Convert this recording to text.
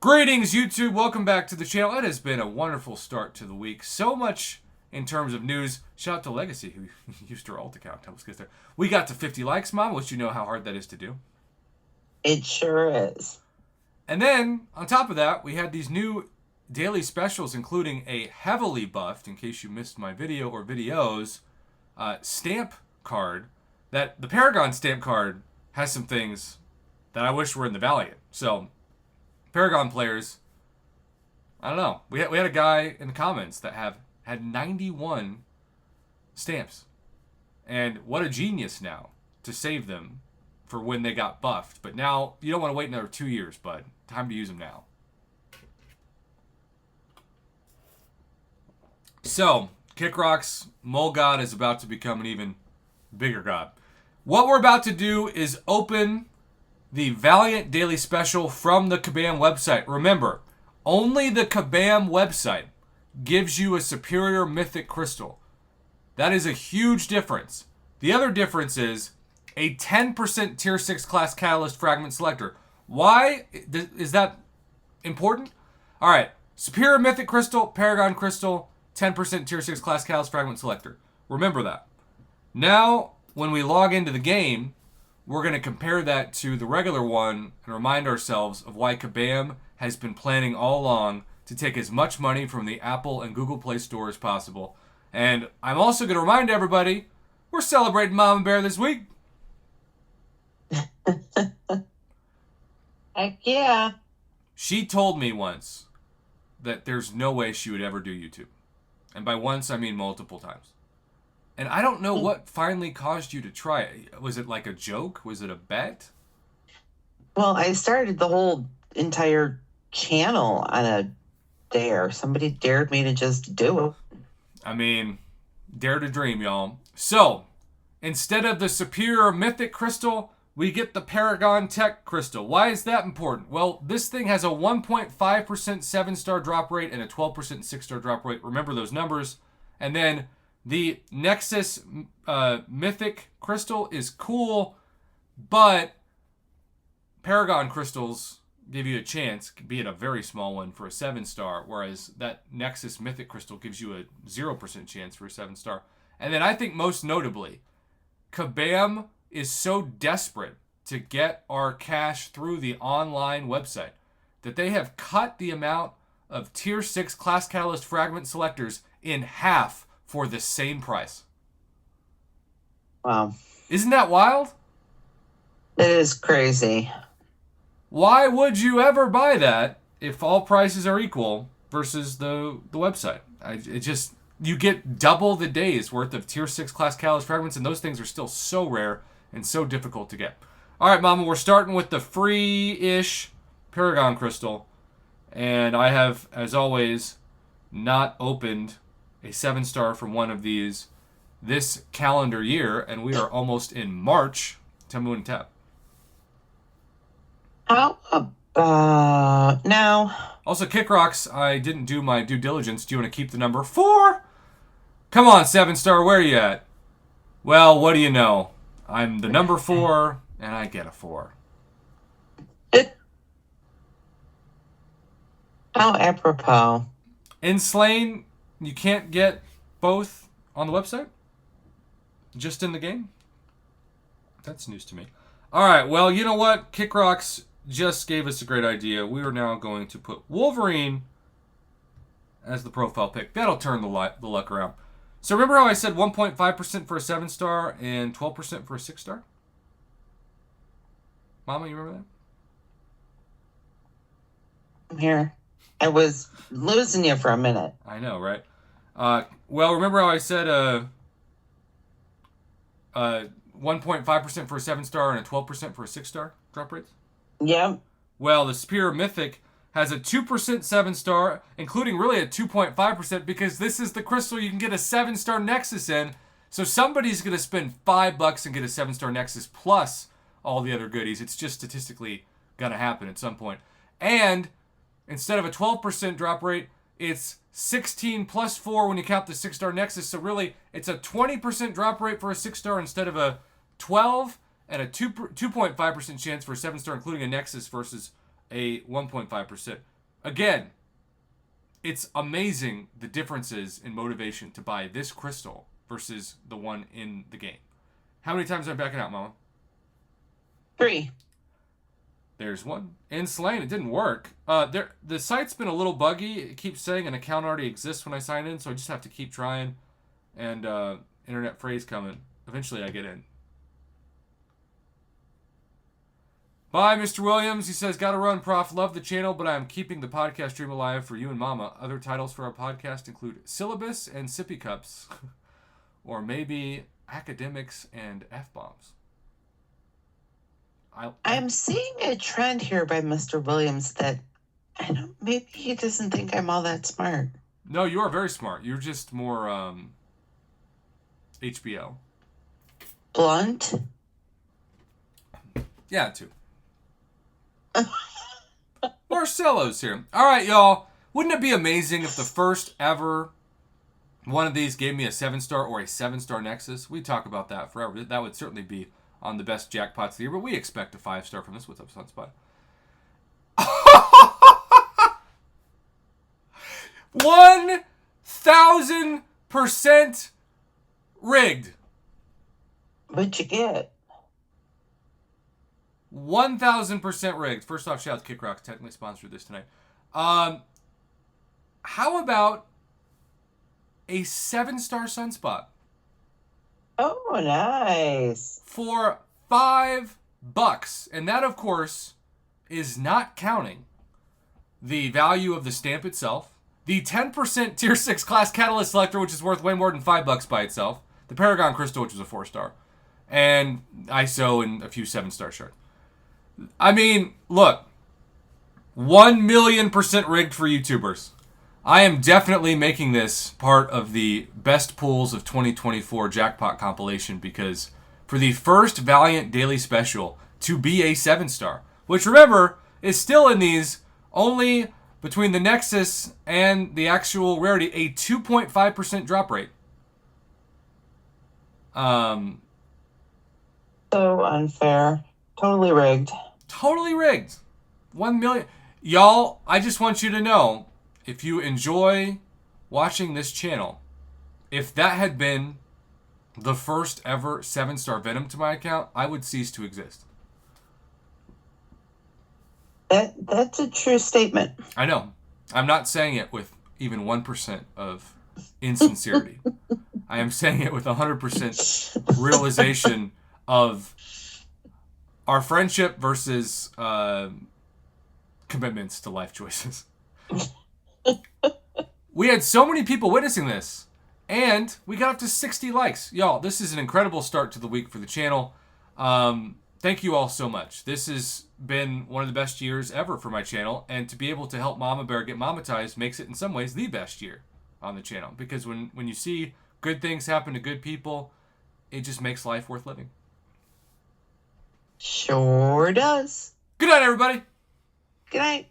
Greetings, YouTube. Welcome back to the channel. It has been a wonderful start to the week. So much in terms of news. Shout out to Legacy, who used her alt account. Help us get there. We got to 50 likes, Mom, which you know how hard that is to do. It sure is. And then, on top of that, we had these new daily specials, including a heavily buffed, in case you missed my video or videos, stamp card. That the Paragon stamp card has some things that I wish were in the Valiant. So, Paragon players, I don't know. We had a guy in the comments that had 91 stamps. And what a genius now to save them for when they got buffed. But now, you don't want to wait another 2 years, bud. Time to use them now. So, Kickrock's Mole God is about to become an even bigger god. What we're about to do is open the Valiant Daily Special from the Kabam website. Remember, only the Kabam website gives you a superior mythic crystal. That is a huge difference. The other difference is a 10% tier 6 class catalyst fragment selector. Why is that important? Alright, superior mythic crystal, Paragon crystal, 10% tier 6 class catalyst fragment selector. Remember that. Now, when we log into the game, we're going to compare that to the regular one and remind ourselves of why Kabam has been planning all along to take as much money from the Apple and Google Play Store as possible. And I'm also going to remind everybody, we're celebrating Mama Bear this week. Heck yeah. She told me once that there's no way she would ever do YouTube. And by once, I mean multiple times. And I don't know what finally caused you to try it. Was it like a joke? Was it a bet? Well, I started the whole entire channel on a dare. Somebody dared me to just do it. I mean, dare to dream, y'all. So, instead of the superior mythic crystal, we get the Paragon Tech crystal. Why is that important? Well, this thing has a 1.5% 7-star drop rate and a 12% 6-star drop rate. Remember those numbers. And then the Nexus Mythic Crystal is cool, but Paragon Crystals give you a chance, be it a very small one, for a 7-star, whereas that Nexus Mythic Crystal gives you a 0% chance for a 7-star. And then I think most notably, Kabam is so desperate to get our cash through the online website that they have cut the amount of Tier 6 Class Catalyst Fragment Selectors in half for the same price. Wow. Isn't that wild? It is crazy. Why would you ever buy that if all prices are equal versus the website? You get double the days worth of Tier 6 Class Catalyst Fragments, and those things are still so rare and so difficult to get. All right, Mama, we're starting with the free-ish Paragon Crystal. And I have, as always, not opened a 7-star from one of these this calendar year, and we are almost in March. Tell me when to tap. How about now? Also, Kickrocks, I didn't do my due diligence. Do you want to keep the number 4? Come on, 7-star, where are you at? Well, what do you know? I'm the number 4, and I get a 4. How apropos. In Slain, you can't get both on the website? Just in the game? That's news to me. Alright, well, you know what? Kickrocks just gave us a great idea. We are now going to put Wolverine as the profile pick. That'll turn the luck around. So remember how I said 1.5% for a 7-star and 12% for a 6-star? Mama, you remember that? I'm here. I was losing you for a minute. I know, right? Well, remember how I said 1.5% for a 7-star and a 12% for a 6-star drop rates? Yep. Well, the Superior Mythic has a 2% 7-star, including really a 2.5%, because this is the crystal you can get a 7-star Nexus in. So somebody's going to spend $5 and get a 7-star Nexus plus all the other goodies. It's just statistically going to happen at some point. And instead of a 12% drop rate, it's 16 plus 4 when you count the 6-star Nexus. So really, it's a 20% drop rate for a 6-star instead of a 12, and a 2.5% chance for a 7-star, including a Nexus, versus a 1.5% Again, it's amazing the differences in motivation to buy this crystal versus the one in the game. How many times am I backing out, Mama? 3. There's one. In Slain, it didn't work. The site's been a little buggy. It keeps saying an account already exists when I sign in, so I just have to keep trying. And internet phrase coming. Eventually I get in. Bye, Mr. Williams. He says, gotta run, Prof. Love the channel, but I'm keeping the podcast dream alive for you and Mama. Other titles for our podcast include Syllabus and Sippy Cups. Or maybe Academics and F-Bombs. I'm seeing a trend here by Mr. Williams that maybe he doesn't think I'm all that smart. No, you are very smart. You're just more HBO. Blunt? Yeah, too. Marcelo's here. All right, y'all. Wouldn't it be amazing if the first ever one of these gave me a 7-star or a 7-star Nexus? We talk about that forever. That would certainly be on the best jackpots of the year, but we expect a 5-star from this. What's up, Sunspot? 1,000% rigged. What'd you get? 1,000% rigged. First off, shout out to Kick Rocks, technically sponsored this tonight. How about a 7-star Sunspot? Oh, nice. For $5. And that, of course, is not counting the value of the stamp itself, the 10% Tier 6 class Catalyst Selector, which is worth way more than $5 by itself, the Paragon Crystal, which was a 4-star, and ISO and a few 7-star shards. I mean, look, 1,000,000% rigged for YouTubers. I am definitely making this part of the best pools of 2024 jackpot compilation because for the first Valiant Daily Special to be a 7-star, which remember is still in these only between the Nexus and the actual rarity, a 2.5% drop rate. So unfair. Totally rigged. Totally rigged. 1 million. Y'all, I just want you to know, if you enjoy watching this channel, if that had been the first ever 7-star Venom to my account, I would cease to exist. That's a true statement. I know. I'm not saying it with even 1% of insincerity. I am saying it with 100% realization of our friendship versus commitments to life choices. We had so many people witnessing this, and we got up to 60 likes. Y'all, this is an incredible start to the week for the channel. Thank you all so much. This has been one of the best years ever for my channel, and to be able to help Mama Bear get monetized makes it in some ways the best year on the channel, because when you see good things happen to good people, it just makes life worth living. Sure does. Good night, everybody. Good night.